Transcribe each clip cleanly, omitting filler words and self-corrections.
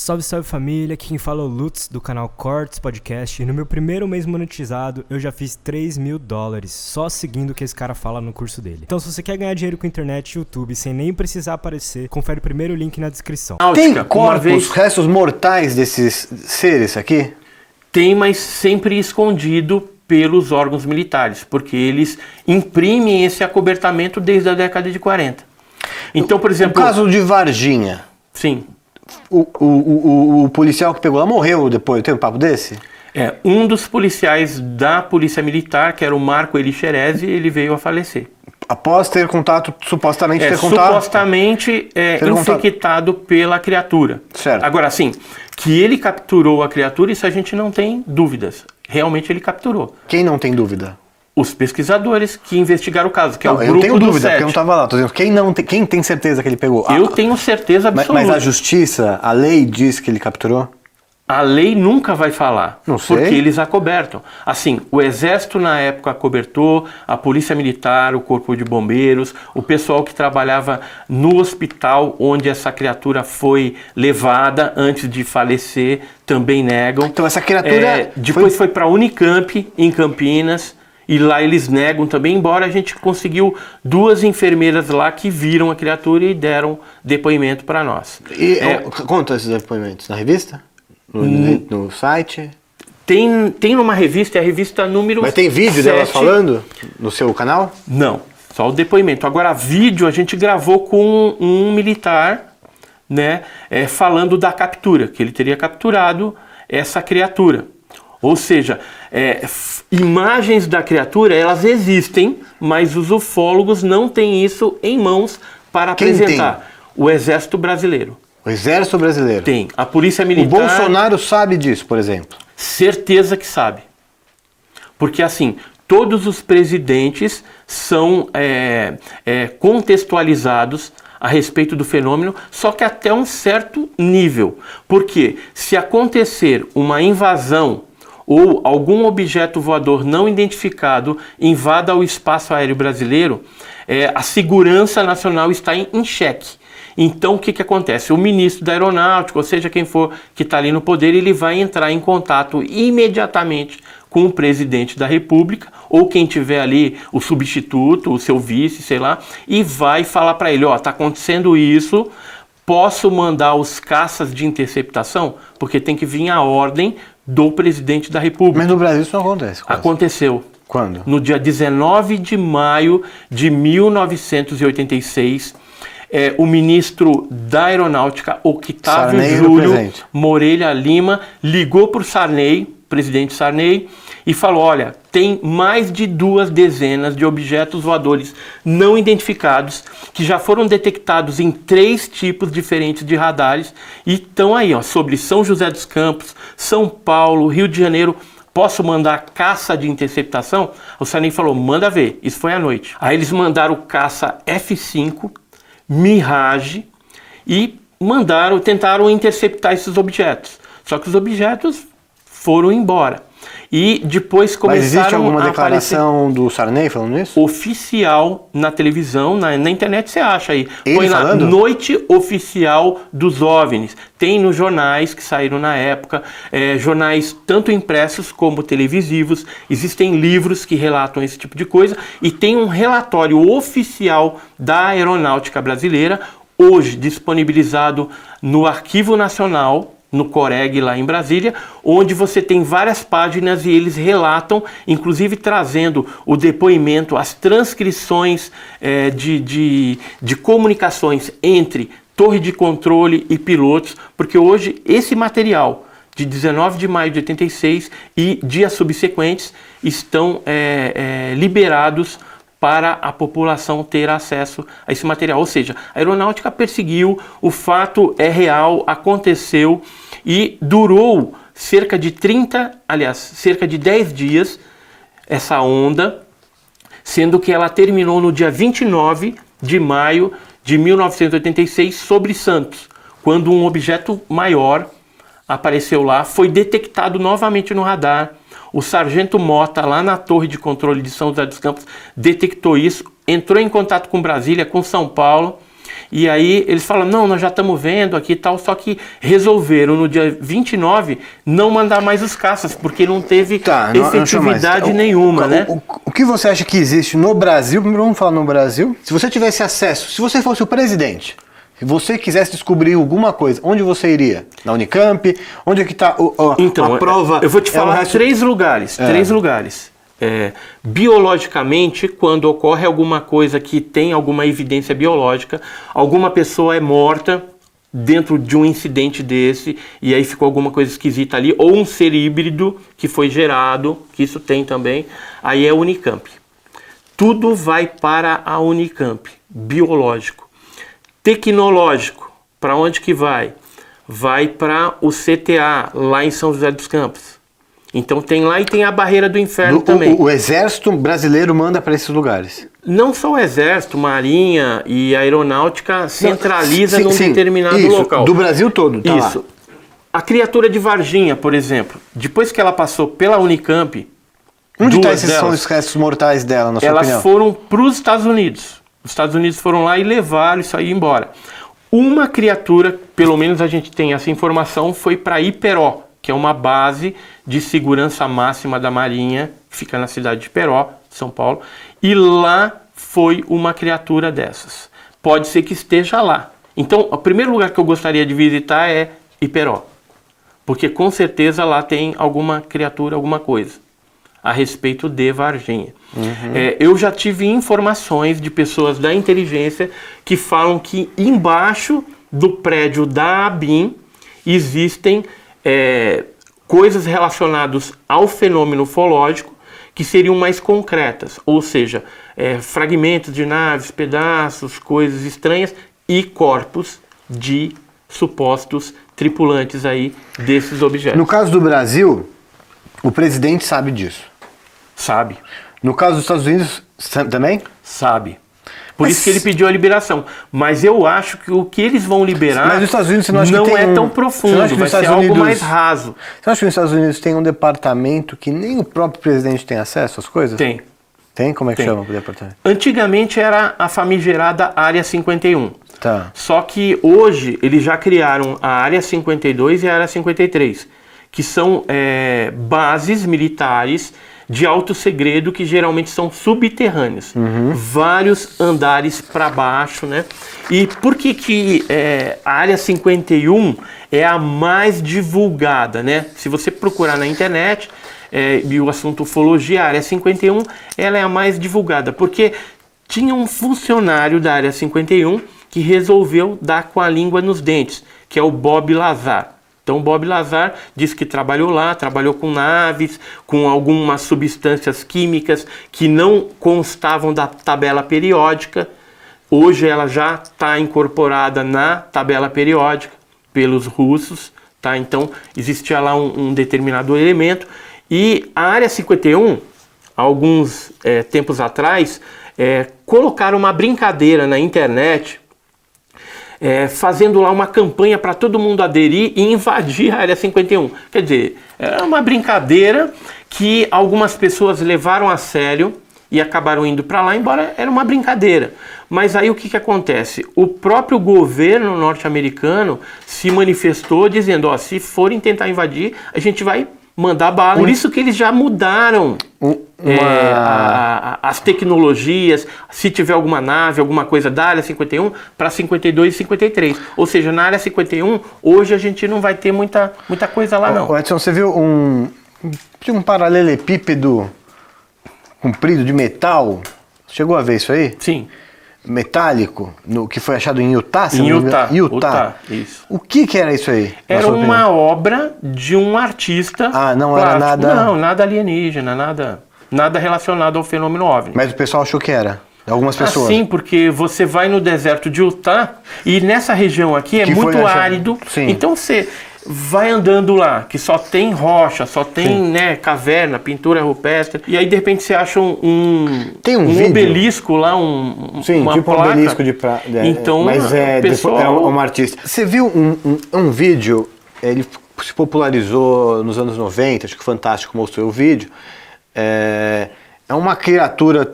Salve, salve família, aqui quem fala é o Lutz do canal Cortes Podcast e no meu primeiro mês monetizado eu já fiz $3.000 só seguindo o que esse cara fala no curso dele. Então se você quer ganhar dinheiro com internet e YouTube sem nem precisar aparecer, confere o primeiro link na descrição. Tem corpos, restos mortais desses seres aqui? Tem, mas sempre escondido pelos órgãos militares, porque eles imprimem esse acobertamento desde a década de 40. Então, por exemplo... O caso de Varginha. Sim. O policial que pegou lá morreu depois, tem um papo desse? Um dos policiais da Polícia Militar, que era o Marco Elixerezi, ele veio a falecer. Após ter contato, supostamente ter contato? Supostamente infectado pela criatura. Certo. Agora, sim, que ele capturou a criatura, isso a gente não tem dúvidas. Realmente ele capturou. Quem não tem dúvida? Os pesquisadores que investigaram o caso, que é o grupo do 7. Eu tenho dúvida, porque eu não estava lá. Tô dizendo, quem tem certeza que ele pegou? Eu tenho certeza absoluta. Mas a justiça, a lei diz que ele capturou? A lei nunca vai falar, não sei. Porque eles acobertam. Assim, o Exército na época acobertou, a Polícia Militar, o Corpo de Bombeiros, o pessoal que trabalhava no hospital onde essa criatura foi levada antes de falecer também negam. Então essa criatura... Depois foi para a Unicamp, em Campinas, e lá eles negam também, embora a gente conseguiu 2 enfermeiras lá que viram a criatura e deram depoimento para nós. Conta esses depoimentos na revista? No site? Tem numa revista, é a revista número 7. Mas tem vídeo delas falando no seu canal? Não, só o depoimento. Agora, vídeo a gente gravou com um militar, né, falando da captura, que ele teria capturado essa criatura. Ou seja, imagens da criatura, elas existem, mas os ufólogos não têm isso em mãos para apresentar. Tem? O Exército Brasileiro. O Exército Brasileiro? Tem. A Polícia Militar... O Bolsonaro sabe disso, por exemplo? Certeza que sabe. Porque, assim, todos os presidentes são contextualizados a respeito do fenômeno, só que até um certo nível. Porque se acontecer uma invasão ou algum objeto voador não identificado invada o espaço aéreo brasileiro, a segurança nacional está em xeque. Então, o que acontece? O ministro da Aeronáutica, ou seja, quem for que está ali no poder, ele vai entrar em contato imediatamente com o presidente da República, ou quem tiver ali, o substituto, o seu vice, sei lá, e vai falar para ele, está acontecendo isso, posso mandar os caças de interceptação? Porque tem que vir a ordem do presidente da República. Mas no Brasil isso não acontece. Quase. Aconteceu. Quando? No dia 19 de maio de 1986, o ministro da Aeronáutica, Octávio Júlio Moreira Lima, ligou para o Sarney, presidente Sarney, e falou, olha, tem mais de 2 dezenas de objetos voadores não identificados que já foram detectados em 3 tipos diferentes de radares e estão aí, sobre São José dos Campos, São Paulo, Rio de Janeiro. Posso mandar caça de interceptação? O Sarney falou, manda ver. Isso foi à noite. Aí eles mandaram o caça F-5, Mirage, e tentaram interceptar esses objetos. Só que os objetos foram embora. E depois começaram a aparecer... Mas existe alguma declaração do Sarney falando isso? Oficial na televisão, na internet você acha aí. Ele põe lá, falando? Noite Oficial dos OVNIs. Tem nos jornais que saíram na época, jornais tanto impressos como televisivos. Existem livros que relatam esse tipo de coisa. E tem um relatório oficial da Aeronáutica Brasileira, hoje disponibilizado no Arquivo Nacional, no Coreg lá em Brasília, onde você tem várias páginas e eles relatam, inclusive trazendo o depoimento, as transcrições de comunicações entre torre de controle e pilotos, porque hoje esse material de 19 de maio de 86 e dias subsequentes estão liberados para a população ter acesso a esse material. Ou seja, a aeronáutica perseguiu, o fato é real, aconteceu e durou cerca de 10 dias essa onda, sendo que ela terminou no dia 29 de maio de 1986 sobre Santos, quando um objeto maior apareceu lá, foi detectado novamente no radar. O sargento Mota, lá na torre de controle de São José dos Campos, detectou isso, entrou em contato com Brasília, com São Paulo, E aí eles falam, não, nós já estamos vendo aqui e tal, só que resolveram no dia 29 não mandar mais os caças, porque não teve efetividade nenhuma, né? O que você acha que existe no Brasil, primeiro vamos falar no Brasil, se você tivesse acesso, se você fosse o presidente, se você quisesse descobrir alguma coisa, onde você iria? Na Unicamp? Onde é que está então, a prova? Eu vou te falar três lugares. Biologicamente, quando ocorre alguma coisa que tem alguma evidência biológica, alguma pessoa é morta dentro de um incidente desse, e aí ficou alguma coisa esquisita ali, ou um ser híbrido que foi gerado, que isso tem também, aí é Unicamp. Tudo vai para a Unicamp, biológico. Tecnológico, para onde que vai? Vai para o CTA, lá em São José dos Campos. Então tem lá e tem a Barreira do Inferno também. O Exército Brasileiro manda para esses lugares? Não só o Exército, Marinha e a Aeronáutica centraliza num determinado local. Do Brasil todo, tá isso. Lá. A criatura de Varginha, por exemplo, depois que ela passou pela Unicamp... Onde estão são os restos mortais dela, na sua opinião? Elas foram para os Estados Unidos. Os Estados Unidos foram lá e levaram isso aí embora. Uma criatura, pelo menos a gente tem essa informação, foi para Iperó, que é uma base de segurança máxima da Marinha, que fica na cidade de Iperó, São Paulo, e lá foi uma criatura dessas. Pode ser que esteja lá. Então, o primeiro lugar que eu gostaria de visitar é Iperó, porque com certeza lá tem alguma criatura, alguma coisa a respeito de Varginha. Eu já tive informações de pessoas da inteligência que falam que embaixo do prédio da ABIN existem coisas relacionadas ao fenômeno ufológico que seriam mais concretas, ou seja, fragmentos de naves, pedaços, coisas estranhas e corpos de supostos tripulantes aí desses objetos. No caso do Brasil, o presidente sabe disso. Sabe. No caso dos Estados Unidos, também? Sabe. Por isso que ele pediu a liberação. Mas eu acho que o que eles vão liberar mas nos Estados Unidos, você não, acha não que tem é tão profundo, vai ser algo mais raso. Você acha que nos Estados Unidos tem um departamento que nem o próprio presidente tem acesso às coisas? Tem. Tem? Como é que chama o departamento? Antigamente era a famigerada Área 51. Tá. Só que hoje eles já criaram a Área 52 e a Área 53, que são bases militares de alto segredo que geralmente são subterrâneos, vários andares para baixo, né? E por que a Área 51 é a mais divulgada, né? Se você procurar na internet e o assunto ufologia, a Área 51, ela é a mais divulgada, porque tinha um funcionário da Área 51 que resolveu dar com a língua nos dentes, que é o Bob Lazar. Então, o Bob Lazar diz que trabalhou lá, trabalhou com naves, com algumas substâncias químicas que não constavam da tabela periódica. Hoje ela já está incorporada na tabela periódica pelos russos, tá? Então, existia lá um determinado elemento. E a Área 51, alguns tempos atrás, colocaram uma brincadeira na internet, fazendo lá uma campanha para todo mundo aderir e invadir a Área 51. Quer dizer, é uma brincadeira que algumas pessoas levaram a sério e acabaram indo para lá, embora era uma brincadeira. Mas aí o que acontece? O próprio governo norte-americano se manifestou dizendo, se forem tentar invadir, a gente vai mandar bala. Por isso que eles já mudaram as tecnologias, se tiver alguma nave, alguma coisa da Área 51, para 52 e 53. Ou seja, na Área 51, hoje a gente não vai ter muita coisa lá, não. Edson, você viu um paralelepípedo comprido de metal? Chegou a ver isso aí? Sim. Metálico, que foi achado em Utah? Em Utah, isso. O que era isso aí? Era uma obra de um artista. Não plástico. era nada... Não, nada alienígena, nada relacionado ao fenômeno OVNI. Mas o pessoal achou que era? Algumas pessoas? Sim, porque você vai no deserto de Utah e nessa região aqui é muito árido. Sim. Então você vai andando lá, que só tem rocha, só tem caverna, pintura rupestre, e aí de repente você acha um obelisco lá, uma tipo placa. Um obelisco de prata. Então, mas é um artista. Você viu um vídeo, ele se popularizou nos anos 90, acho que o Fantástico mostrou o vídeo, é uma criatura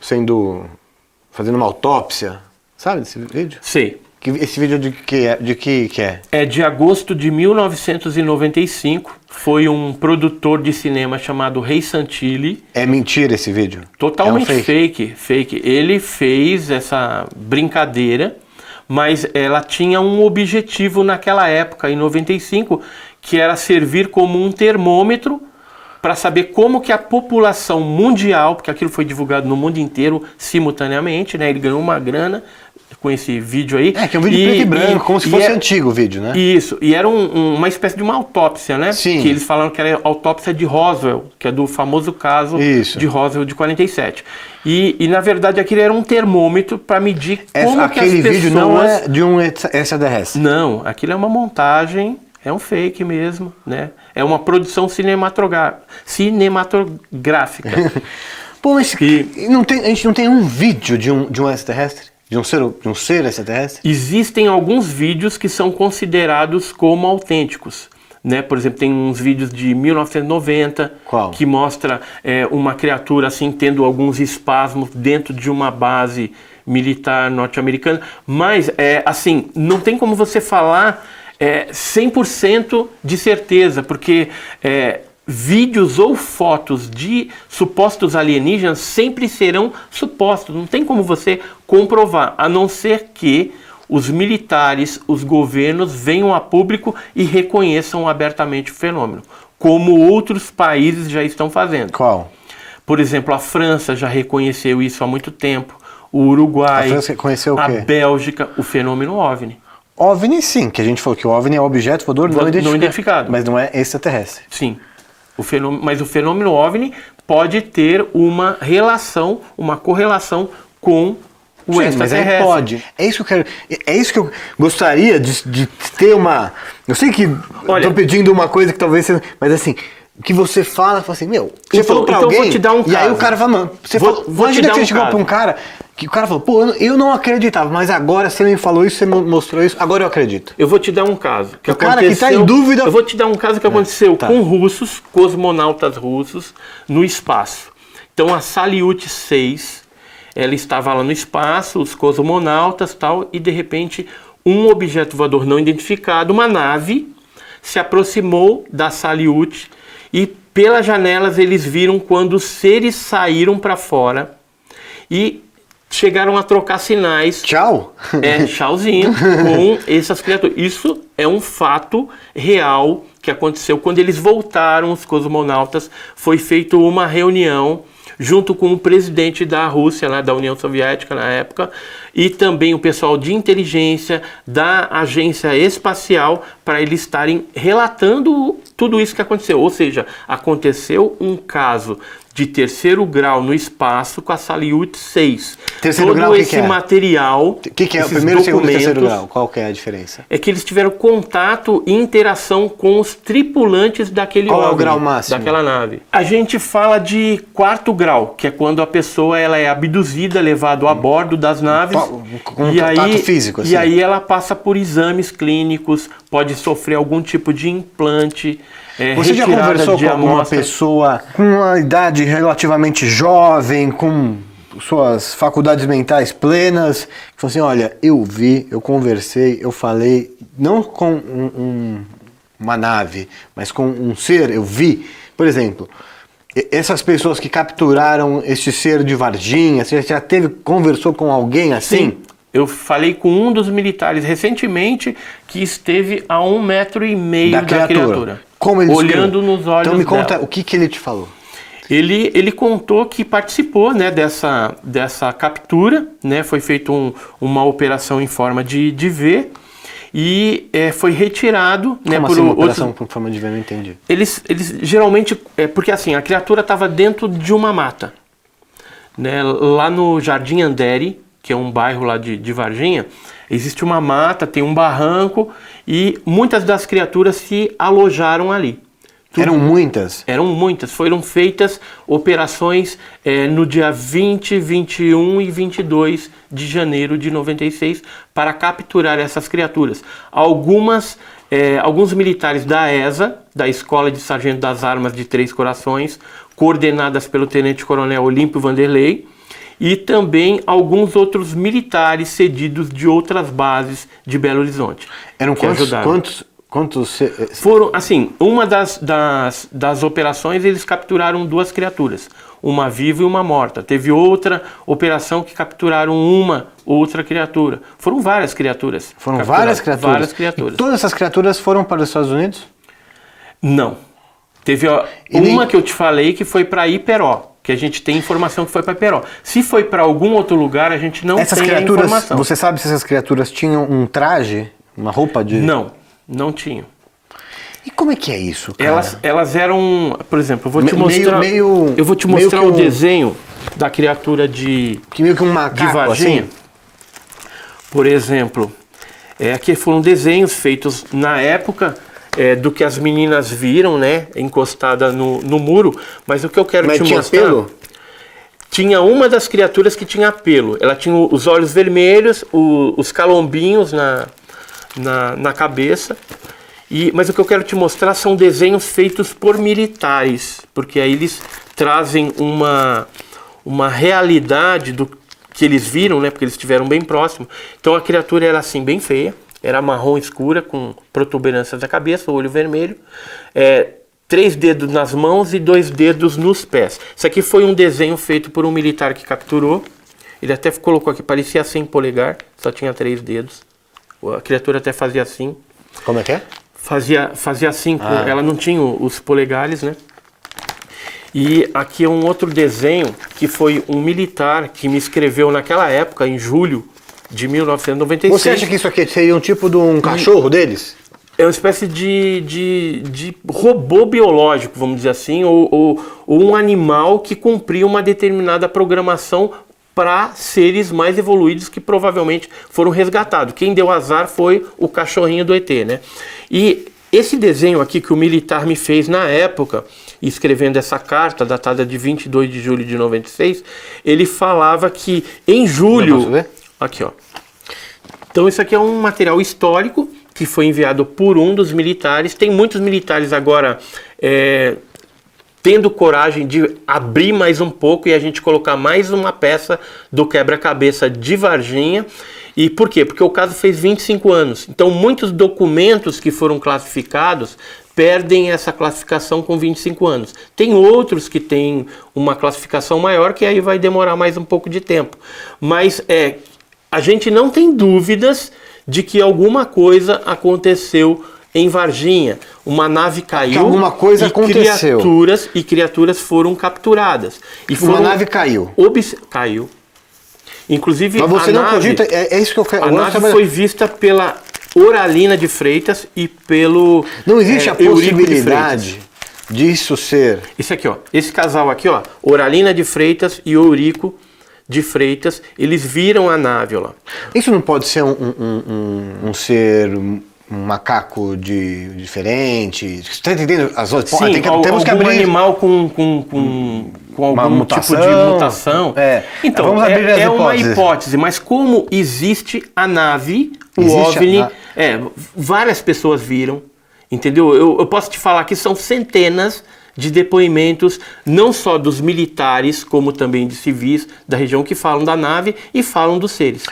fazendo uma autópsia Sabe desse vídeo? Sei. Esse vídeo de que é? É de agosto de 1995. Foi um produtor de cinema chamado Ray Santilli. É mentira esse vídeo? Totalmente É um fake. Ele fez essa brincadeira, mas ela tinha um objetivo naquela época, em 95, que era servir como um termômetro para saber como que a população mundial, porque aquilo foi divulgado no mundo inteiro simultaneamente, né? Ele ganhou uma grana com esse vídeo aí. Que é um vídeo preto e branco, como se fosse antigo o vídeo, né? Isso, e era uma espécie de uma autópsia, né? Sim. Que eles falaram que era a autópsia de Roswell, que é do famoso caso de Roswell de 47. E na verdade aquele era um termômetro para medir como que as pessoas... Aquele vídeo não é de um extraterrestre? Não, aquilo é uma montagem, é um fake mesmo, né? É uma produção cinematográfica. Pô, mas a gente não tem um vídeo de um extraterrestre? De um ser extraterrestre? Existem alguns vídeos que são considerados como autênticos, né? Por exemplo, tem uns vídeos de 1990 que mostra uma criatura assim tendo alguns espasmos dentro de uma base militar norte-americana, mas assim, não tem como você falar 100% de certeza, porque vídeos ou fotos de supostos alienígenas sempre serão supostos, não tem como você comprovar, a não ser que os militares, os governos venham a público e reconheçam abertamente o fenômeno, como outros países já estão fazendo. Qual? Por exemplo, a França já reconheceu isso há muito tempo, o Uruguai, a França reconheceu o quê? A Bélgica, o fenômeno OVNI. OVNI sim, que a gente falou que o OVNI é objeto voador não identificado, mas não é extraterrestre. Sim. Mas o fenômeno OVNI pode ter uma relação, uma correlação com o extraterrestre. Mas aí pode. É isso que eu gostaria de ter uma... Eu sei que estou pedindo uma coisa que talvez seja... Mas assim, que você fala assim, você falou pra alguém, vou te dar um caso. E aí o cara fala, mano, imagina que você chegou pra um cara, que o cara falou, pô, eu não acreditava, mas agora você me falou isso, você me mostrou isso, agora eu acredito. Eu vou te dar um caso. Cara que tá em dúvida... Eu vou te dar um caso que aconteceu com russos, cosmonautas russos, no espaço. Então a Salyut 6, ela estava lá no espaço, os cosmonautas e tal, e de repente um objeto voador não identificado, uma nave, se aproximou da Salyut e pelas janelas eles viram quando os seres saíram para fora e chegaram a trocar sinais. Tchau! Tchauzinho, com essas criaturas. Isso é um fato real que aconteceu quando eles voltaram, os cosmonautas. Foi feita uma reunião junto com o presidente da Rússia, né, da União Soviética na época, e também o pessoal de inteligência da agência espacial, para eles estarem relatando tudo isso que aconteceu. Ou seja, aconteceu um caso de terceiro grau no espaço com a Salyut 6. Terceiro todo grau, esse material, o que é o primeiro, segundo e terceiro grau? Qual que é a diferença? É que eles tiveram contato e interação com os tripulantes daquele Qual é o grau máximo? Daquela nave. A gente fala de quarto grau, que é quando a pessoa ela é abduzida, levada a bordo das naves. Com contato físico, assim. E aí ela passa por exames clínicos, pode sofrer algum tipo de implante. Você já conversou com alguma pessoa com uma idade relativamente jovem, com suas faculdades mentais plenas, que falou assim, olha, eu vi, eu conversei, eu falei, não com uma nave, mas com um ser, eu vi, por exemplo, essas pessoas que capturaram este ser de Varginha, você já conversou com alguém assim? Sim. Eu falei com um dos militares recentemente que esteve a 1,5 metro da criatura. Como ele olhando nos olhos dela. Então me conta dela. O que ele te falou. Ele contou que participou, né, dessa captura, né, foi feita uma operação em forma de V e foi retirado. Como né, assim, uma operação por forma de V? Não entendi. Eles geralmente, porque assim, a criatura estava dentro de uma mata, né, lá no Jardim Andere, que é um bairro lá de Varginha, existe uma mata, tem um barranco e muitas das criaturas se alojaram ali. Eram muitas? Eram muitas. Foram feitas operações no dia 20, 21 e 22 de janeiro de 96 para capturar essas criaturas. Alguns militares da ESA, da Escola de Sargento das Armas de Três Corações, coordenadas pelo Tenente Coronel Olímpio Vanderlei, e também alguns outros militares cedidos de outras bases de Belo Horizonte. Eram que ajudaram. Quantos... Foram, assim, uma das operações eles capturaram 2 criaturas, uma viva e uma morta. Teve outra operação que capturaram uma outra criatura. Foram várias criaturas. Foram várias criaturas? Várias criaturas. E todas essas criaturas foram para os Estados Unidos? Não. Teve uma que eu te falei que foi para Iperó, que a gente tem informação que foi para Iperó. Se foi para algum outro lugar, a gente não tem a informação. Você sabe se essas criaturas tinham um traje, uma roupa de... Não tinham. E como é que é isso, cara? Elas eram, por exemplo, eu vou te mostrar o desenho da criatura de que meio que um macaco, de Varginha. Assim? Por exemplo, aqui foram desenhos feitos na época do que as meninas viram, né, encostada no muro, mas o que eu quero te mostrar... tinha pelo? Tinha uma das criaturas que tinha pelo. Ela tinha os olhos vermelhos, os calombinhos na cabeça. Mas o que eu quero te mostrar são desenhos feitos por militares, porque aí eles trazem uma realidade do que eles viram, né, porque eles estiveram bem próximo. Então a criatura era assim, bem feia, era marrom escura, com protuberâncias da cabeça, o olho vermelho, 3 dedos nas mãos e 2 dedos nos pés. Isso aqui foi um desenho feito por um militar que capturou. Ele até colocou aqui, parecia sem polegar, só tinha 3 dedos. A criatura até fazia assim. Como é que é? Fazia assim, ela não tinha os polegares, né? E aqui é um outro desenho que foi um militar que me escreveu naquela época, em julho de 1996. Você acha que isso aqui seria um tipo de um cachorro deles? É uma espécie de robô biológico, vamos dizer assim, ou um animal que cumpria uma determinada programação para seres mais evoluídos que provavelmente foram resgatados. Quem deu azar foi o cachorrinho do ET, né? E esse desenho aqui que o militar me fez na época, escrevendo essa carta, datada de 22 de julho de 96, ele falava que em julho... Posso ver? Aqui, ó. Então isso aqui é um material histórico que foi enviado por um dos militares. Tem muitos militares agora... tendo coragem de abrir mais um pouco e a gente colocar mais uma peça do quebra-cabeça de Varginha. E por quê? Porque o caso fez 25 anos. Então muitos documentos que foram classificados perdem essa classificação com 25 anos. Tem outros que têm uma classificação maior que aí vai demorar mais um pouco de tempo. Mas a gente não tem dúvidas de que alguma coisa aconteceu em Varginha. Uma nave caiu, que alguma coisa aconteceu. Criaturas foram capturadas. Uma nave caiu. Caiu. Inclusive, mas você não cogita, é isso que eu quero. A nave foi vista pela Oralina de Freitas e pelo Não existe a possibilidade disso ser... Esse aqui, ó. Esse casal aqui, ó. Oralina de Freitas e Eurico de Freitas, eles viram a nave, ó lá. Isso não pode ser um ser... um macaco diferente? Você está entendendo? Sim, temos que abrir animal com algum tipo de mutação. Então, vamos abrir as uma hipótese, mas como existe a nave, OVNI, várias pessoas viram, entendeu? Eu posso te falar que são centenas de depoimentos, não só dos militares, como também de civis da região que falam da nave e falam dos seres.